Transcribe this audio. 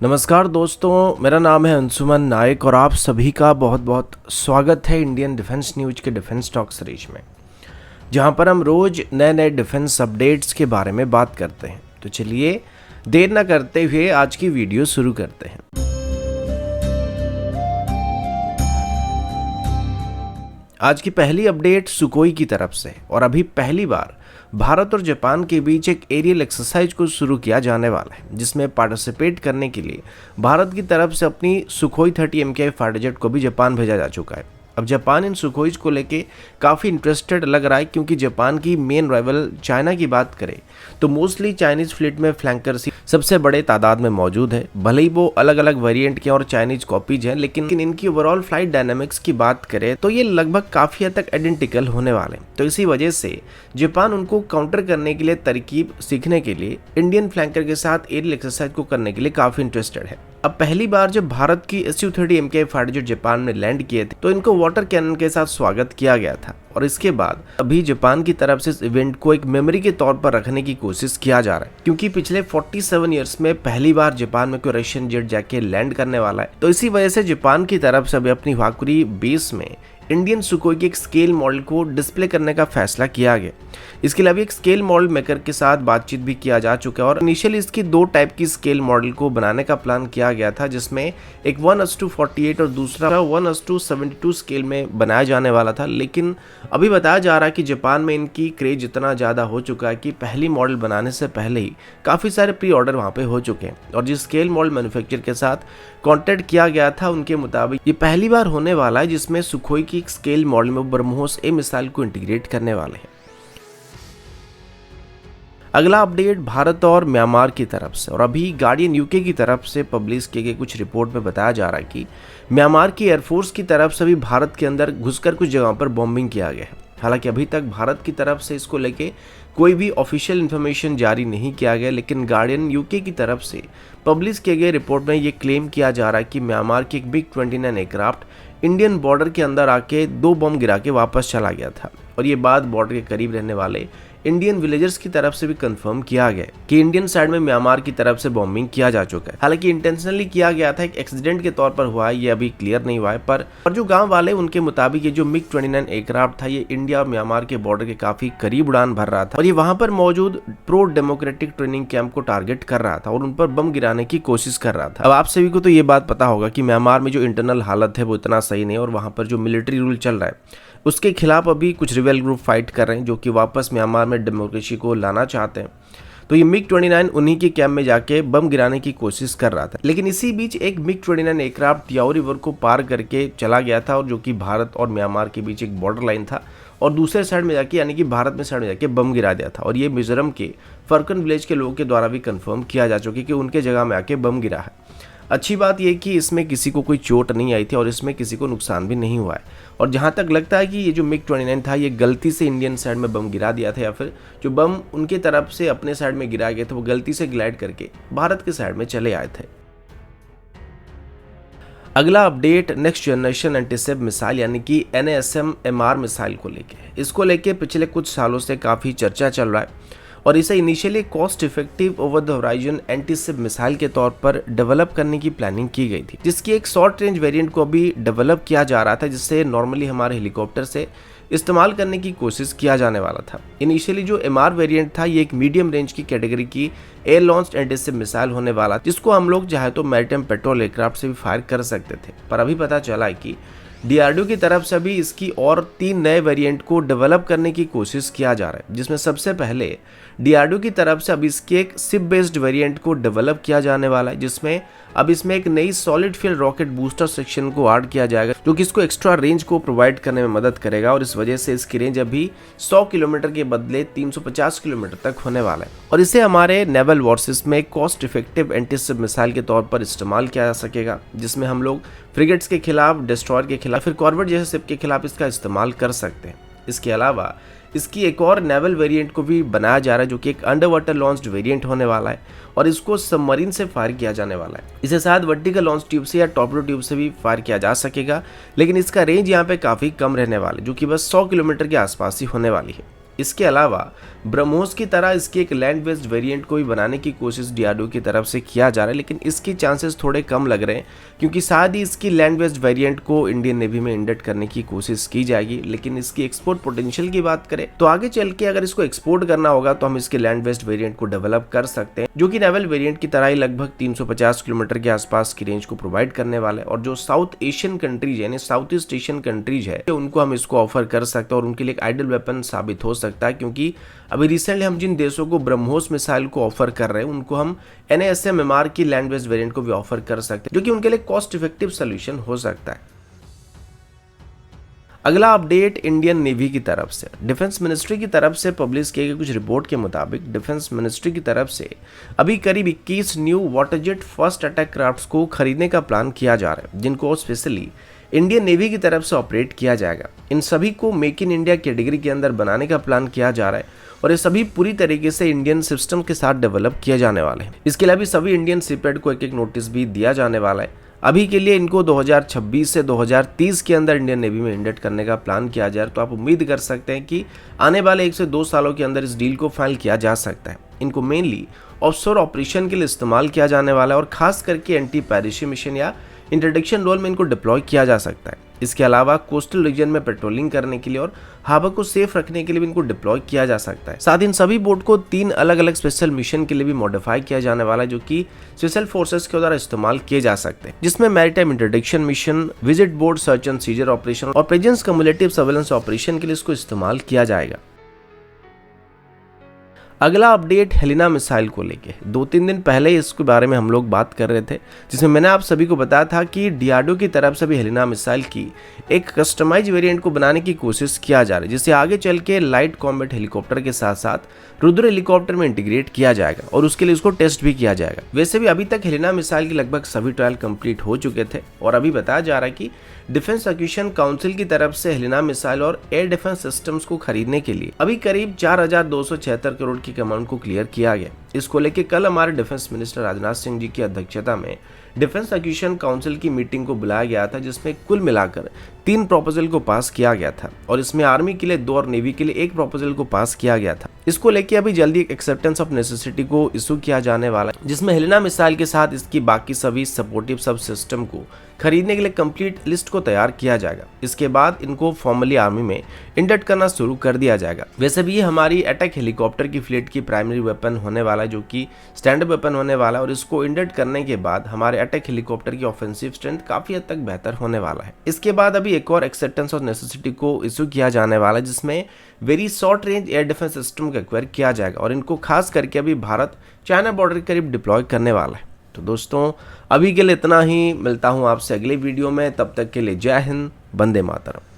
नमस्कार दोस्तों, मेरा नाम है अंशुमन नायक और आप सभी का बहुत बहुत स्वागत है इंडियन डिफेंस न्यूज के डिफेंस टॉक सीरीज में, जहां पर हम रोज नए नए डिफेंस अपडेट्स के बारे में बात करते हैं। तो चलिए देर न करते हुए आज की वीडियो शुरू करते हैं। आज की पहली अपडेट सुकोई की तरफ से, और अभी पहली बार भारत और जापान के बीच एक एरियल एक्सरसाइज को शुरू किया जाने वाला है, जिसमें पार्टिसिपेट करने के लिए भारत की तरफ से अपनी सुखोई 30 MKI फाइटर जेट को भी जापान भेजा जा चुका है। अब जापान इन सुखोईज को लेके काफ़ी इंटरेस्टेड लग रहा है, क्योंकि जापान की मेन राइवल चाइना की बात करें तो मोस्टली चाइनीज़ फ्लीट में फ्लैंकर्स सबसे बड़े तादाद में मौजूद है। भले ही वो अलग अलग वेरिएंट के और चाइनीज कॉपीज हैं, लेकिन इनकी ओवरऑल फ्लाइट डायनामिक्स की बात करें तो ये लगभग काफ़ी हद तक आइडेंटिकल होने वाले हैं। तो इसी वजह से जापान उनको काउंटर करने के लिए तरकीब सीखने के लिए इंडियन फ्लैंकर के साथ एरियल एक्सरसाइज को करने के लिए काफ़ी इंटरेस्टेड है। अब पहली बार जब भारत की Su-30 MKI fighter jet Japan में लैंड किए थे तो इनको वाटर कैनन के साथ स्वागत किया गया था, और इसके बाद अभी जापान की तरफ से इस इवेंट को एक मेमोरी के तौर पर रखने की कोशिश किया जा रहा है, क्योंकि पिछले 47 ईयर्स में पहली बार जापान में कोई रशियन जेट जाके लैंड करने वाला है। तो इसी वजह से जापान की तरफ से अभी अपनी वाकुरी बेस में इंडियन सुकोई के एक स्केल मॉडल को डिस्प्ले करने का फैसला किया गया। इसके लिए अभी एक स्केल मॉडल मेकर के साथ बातचीत भी किया जा चुका है, और इनिशियली इसकी दो टाइप की स्केल मॉडल को बनाने का प्लान किया गया था, जिसमें एक 1:48 और दूसरा 1:72 स्केल में बनाया जाने वाला था। लेकिन अभी बताया जा रहा है कि जापान में इनकी क्रेज इतना ज़्यादा हो चुका है कि पहली मॉडल बनाने से पहले ही काफ़ी सारे प्री ऑर्डर वहाँ पे हो चुके हैं, और जिस स्केल मॉडल मैन्युफैक्चर के साथ कॉन्टैक्ट किया गया था उनके मुताबिक ये पहली बार होने वाला है जिसमें सुखोई की स्केल मॉडल में ब्रह्मोस ए मिसाइल को इंटीग्रेट करने वाले हैं। अगला अपडेट भारत और म्यांमार की तरफ से, और अभी गार्डियन यूके की तरफ से पब्लिश किए गए कुछ रिपोर्ट में बताया जा रहा है कि म्यांमार की एयरफोर्स की तरफ से भी भारत के अंदर घुसकर कुछ जगहों पर बॉम्बिंग किया गया है। हालांकि अभी तक भारत की तरफ से इसको लेके कोई भी ऑफिशियल इन्फॉर्मेशन जारी नहीं किया गया, लेकिन गार्डियन यूके की तरफ से पब्लिश किए गए रिपोर्ट में ये क्लेम किया जा रहा है कि म्यांमार की एक MiG-29 एयरक्राफ्ट इंडियन बॉर्डर के अंदर आके 2 बम गिरा के वापस चला गया था, और ये बात बॉर्डर के करीब रहने वाले इंडियन विलेजर्स की तरफ से भी कंफर्म किया गया कि इंडियन साइड में म्यांमार की तरफ से बॉम्बिंग किया जा चुका है। हालांकि इंटेंशनली किया गया था, एक एक्सीडेंट के तौर पर हुआ है, ये अभी क्लियर नहीं हुआ है। पर जो गांव वाले उनके मुताबिक ये जो MiG-29 एयरक्राफ्ट था ये इंडिया और म्यांमार के बॉर्डर के काफी करीब उड़ान भर रहा था, और ये वहां पर मौजूद प्रो डेमोक्रेटिक ट्रेनिंग कैंप को टारगेट कर रहा था और उन पर बम गिराने की कोशिश कर रहा था। अब आप सभी को तो ये बात पता होगा कि म्यांमार में जो इंटरनल हालत है वो इतना सही नहीं, और वहां पर जो मिलिट्री रूल चल रहा है उसके खिलाफ अभी कुछ रिबेल ग्रुप फाइट कर रहे हैं, जो कि वापस म्यांमार में डेमोक्रेसी को लाना चाहते हैं। तो ये MiG-29 उन्हीं के कैंप में जाके बम गिराने की कोशिश कर रहा था। लेकिन इसी बीच एक MiG-29 एयरक्राफ्ट याओ रिवर को पार करके चला गया था, और जो कि भारत और म्यांमार के बीच एक बॉर्डर लाइन था, और दूसरे साइड में जाके यानी कि भारत में साइड में जाके बम गिरा दिया था। और ये मिजोरम के फरकन विलेज के लोगों के द्वारा भी कंफर्म किया जा चुका है कि उनके जगह में आके बम गिरा है। अच्छी बात यह कि इसमें किसी को कोई चोट नहीं आई थी और इसमें किसी को नुकसान भी नहीं हुआ है। और जहां तक लगता है कि ये जो MiG-29 था ये गलती से इंडियन साइड में बम गिरा दिया था, या फिर जो बम उनके तरफ से अपने साइड में गिरा गए थे वो गलती से ग्लाइड करके भारत के साइड में चले आए थे। अगला अपडेट नेक्स्ट जनरेशन एंटीसेप मिसाइल यानी कि NASM-MR मिसाइल को लेके। इसको लेके पिछले कुछ सालों से काफ़ी चर्चा चल रहा है, और इसे initially cost effective over the horizon anti-ship missile के तौर पर डेवलप करने की प्लानिंग की गई थी, जिसकी एक शॉर्ट रेंज वेरिएंट को अभी डेवलप किया जा रहा था, जिससे नॉर्मली हमारे हेलीकॉप्टर से इस्तेमाल करने की कोशिश किया जाने वाला था। इनिशियली जो MR वेरिएंट था ये एक मीडियम रेंज की कैटेगरी की एयर लॉन्च्ड एंटीसिप मिसाइल होने वाला, जिसको हम लोग चाहे तो मैरिटाइम पेट्रोल एयरक्राफ्ट से भी फायर कर सकते थे। पर अभी पता चला है कि DRDO की तरफ से भी इसकी और 3 नए वेरिएंट को डेवलप करने की कोशिश किया जा रहा है, जिसमें सबसे पहले DRDO की तरफ से अब इसके एक शिप बेस्ड वेरिएंट को डेवलप किया जाने वाला है, जिसमें अब इसमें एक नई solid fuel rocket booster section को ऐड किया जाएगा, जो कि इसको एक्स्ट्रा रेंज को प्रोवाइड करने में मदद करेगा, और इस वजह से इसकी रेंज अभी 100 किलोमीटर के बदले 350 किलोमीटर तक होने वाला है। और इसे हमारे नेवल वॉर्सेस में कॉस्ट इफेक्टिव एंटीसिप मिसाइल के तौर पर इस्तेमाल किया जा सकेगा, जिसमें हम लोग फ्रिगेट्स के खिलाफ, डिस्ट्रॉयर के खिलाफ, फिर कॉर्वेट जैसे शिप के खिलाफ इसका इस्तेमाल कर सकते हैं। इसके अलावा इसकी एक और नेवल वेरिएंट को भी बनाया जा रहा है, जो कि एक अंडर वाटर लॉन्च्ड वेरिएंट होने वाला है, और इसको सबमरीन से फायर किया जाने वाला है। इसे शायद वर्टिकल लॉन्च ट्यूब से या टॉर्पेडो ट्यूब से भी फायर किया जा सकेगा, लेकिन इसका रेंज यहाँ पे काफ़ी कम रहने वाला है, जो कि बस 100 किलोमीटर के आसपास ही होने वाली है। इसके अलावा ब्रह्मोस की तरह इसके एक लैंड बेस्ड वेरिएंट को भी बनाने की कोशिश डीआरडीओ की तरफ से किया जा रहा है, लेकिन इसकी चांसेस थोड़े कम लग रहे हैं क्योंकि शायद ही इसकी लैंड बेस्ड वेरिएंट को इंडियन नेवी में इंडक्ट करने की कोशिश की जाएगी। लेकिन इसकी एक्सपोर्ट पोटेंशियल की बात करें तो आगे चल के अगर इसको एक्सपोर्ट करना होगा तो हम इसके लैंड बेस्ड वेरिएंट को डेवलप कर सकते हैं, जो कि नेवल वेरिएंट की तरह ही लगभग 350 किलोमीटर के आसपास की रेंज को प्रोवाइड करने वाला है। और जो साउथ एशियन कंट्रीज यानी साउथ ईस्ट एशियन कंट्रीज है उनको हम इसको ऑफर कर सकते हैं और उनके लिए एक आइडल वेपन साबित हो सकता है, क्योंकि अभी रिसेंटली हम जिन देशों को ब्रह्मोस मिसाइल को ऑफर कर रहे हैं उनको हम NASMMR की लैंड बेस्ड वेरिएंट को भी ऑफर कर सकते हैं, जो कि उनके लिए कॉस्ट इफेक्टिव सोल्यूशन हो सकता है। अगला अपडेट इंडियन नेवी की तरफ से डिफेंस मिनिस्ट्री की तरफ से पब्लिश किए गए कुछ रिपोर्ट के मुताबिक डिफेंस मिनिस्ट्री की तरफ से अभी करीब 21 न्यू वाटरजेट फर्स्ट अटैक क्राफ्ट्स को खरीदने का प्लान किया जा रहा है, जिनको स्पेशली इंडियन नेवी की तरफ से ऑपरेट किया जाएगा। इन सभी को मेक इन इंडिया कैटेगरी के अंदर बनाने का प्लान किया जा रहा है और ये सभी पूरी तरीके से इंडियन सिस्टम के साथ डेवलप किए जाने वाले हैं। इसके अलावा सभी इंडियन शिपयार्ड को एक एक नोटिस भी दिया जाने वाला है। अभी के लिए इनको 2026 से 2030 के अंदर इंडियन नेवी में इंडक्ट करने का प्लान किया जा रहा है, तो आप उम्मीद कर सकते हैं कि आने वाले 1 से 2 सालों के अंदर इस डील को फाइल किया जा सकता है। इनको मेनली ऑफशोर ऑपरेशन के लिए इस्तेमाल किया जाने वाला है और खास करके एंटी पायरेसी मिशन या इंटरडिक्शन रोल में इनको डिप्लॉय किया जा सकता है। इसके अलावा कोस्टल रीजन में पेट्रोलिंग करने के लिए और हार्बर को सेफ रखने के लिए भी इनको डिप्लॉय किया जा सकता है। साथ ही इन सभी बोट को 3 अलग अलग स्पेशल मिशन के लिए भी मॉडिफाई किया जाने वाला है, जो कि स्पेशल फोर्सेस के द्वारा इस्तेमाल किए जा सकते हैं, जिसमें maritime interdiction mission, visit board search and seizure operation और प्रेजेंस कम्युलेटिव सर्वेलेंस ऑपरेशन के लिए इसको इस्तेमाल किया जाएगा। अगला अपडेट हेलिना मिसाइल को लेके 2-3 दिन पहले इसके बारे में हम लोग बात कर रहे थे, जिसमें मैंने आप सभी को बताया था कि डीआरडीओ की तरफ से भी हेलिना मिसाइल की एक कस्टमाइज वेरिएंट को बनाने की कोशिश किया जा रहा है, जिसे आगे चल के लाइट कॉम्बैट हेलीकॉप्टर के साथ साथ रुद्र हेलीकॉप्टर में इंटीग्रेट किया जाएगा और उसके लिए उसको टेस्ट भी किया जाएगा। वैसे भी अभी तक हेलिना मिसाइल के लगभग सभी ट्रायल कंप्लीट हो चुके थे और अभी बताया जा रहा है कि डिफेंस एक्विजिशन काउंसिल की तरफ से हेलिना मिसाइल और एयर डिफेंस सिस्टम्स को खरीदने के लिए अभी करीब 4,276 करोड़ की अमाउंट को क्लियर किया गया। इसको लेके कल हमारे डिफेंस मिनिस्टर राजनाथ सिंह जी की अध्यक्षता में डिफेंस एक्विजिशन काउंसिल की मीटिंग को बुलाया गया था, जिसमें कुल मिलाकर 3 प्रपोजल को पास किया गया था और इसमें आर्मी के लिए 2 और नेवी के लिए 1 प्रपोजल को पास किया गया था। इसको लेके अभी जल्दी एक एक्सेप्टेंस ऑफ नेसेसिटी को इशू किया जाने वाला है, जिसमें हेलिना मिसाइल के साथ इसकी बाकी सभी सपोर्टिव सब सिस्टम को खरीदने के लिए कंप्लीट लिस्ट को तैयार किया जाएगा। इसके बाद इनको फॉर्मली आर्मी में इंडक्ट करना शुरू कर दिया जाएगा। वैसे भी ये हमारी अटैक हेलीकॉप्टर की फ्लीट की प्राइमरी वेपन होने वाला है, जो कि स्टैंडर्ड वेपन होने वाला है और इसको इंडक्ट करने के बाद हमारे अटैक हेलीकॉप्टर की ऑफेंसिव स्ट्रेंथ काफी हद तक बेहतर होने वाला है। इसके बाद अभी एक और एक्सेप्टेंस ऑफ नेसेसिटी को इशू किया जाने वाला है, जिसमें very short range air defence system को एक्वायर किया जाएगा और इनको खास करके अभी भारत चाइना बॉर्डर के करीब डिप्लॉय करने वाला है। तो दोस्तों अभी के लिए इतना ही, मिलता हूं आपसे अगले वीडियो में, तब तक के लिए जय हिंद, वंदे मातरम।